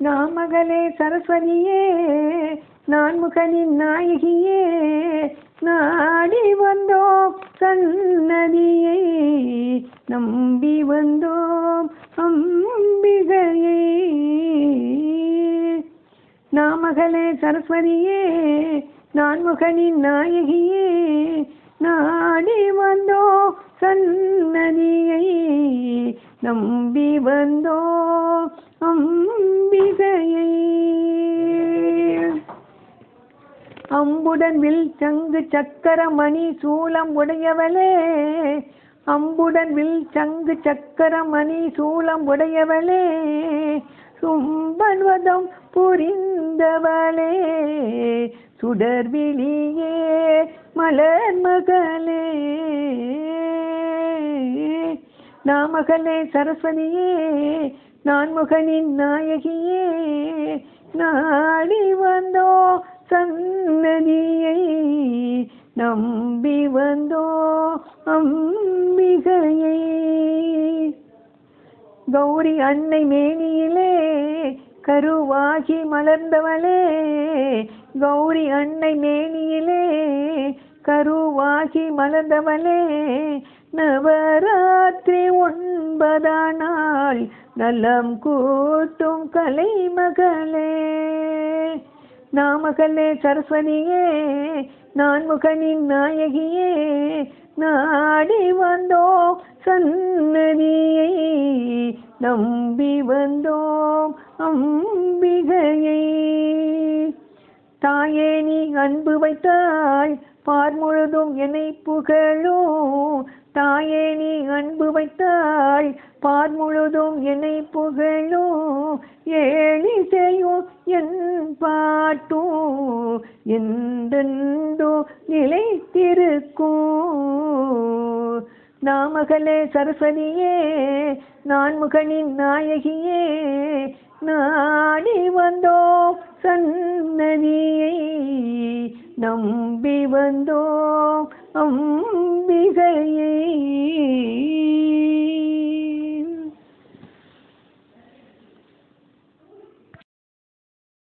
நாமகளே சரஸ்வதியே நான்முகனின் நாயகியே நாடி வந்தோம் சன்னதியை நம்பி வந்தோம் அம்பிகையை. நாமகளே சரஸ்வதியே நான்முகனின் நாயகியே நாடி வந்தோம் சன்னதியை நம்பி வந்தோம் அம்பிகையை. அம்புடன் வில் சங்கு சக்கரமணி சூலம் உடையவளே அம்புடன் வில் சங்கு சக்கரமணி சூலம் உடையவளே சும்பன்வதம் புரிந்தவளே சுடர்விழியே மலர் மகளே. நாமகளே சரஸ்வதியே நான்முகனின் நாயகியே நாடி வந்தோ சன்னதியை நம்பி வந்தோ அம்பிகையை. கௌரி அன்னை மேனியிலே கருவாகி மலர்ந்தவளே கௌரி அன்னை மேனியிலே கருவாகி மலர்ந்தவளே நவராத்திரி 9 நாள் நலம் கூட்டும் கலைமகளே. நாமகளே சரஸ்வதியே நான்முகனின் நாயகியே நாடி வந்தோ சன்னதியை நம்பி வந்தோம் அம்பிகையை. தாயே நீ அன்பு வைத்தாய் பார் முழுதும் என்னை புகழும் தாயே நீ அன்பு வைத்தாய் பார் முழுதும் என்னை புகழும் ஏழிசையும் என் பாட்டும் என்றென்றோ நிலைத்திருக்கும். நாமகளே சரஸ்வதியே நான்முகனின் நாயகியே நாடி வந்தோம் சன்னதியை நம்பி வந்தோம்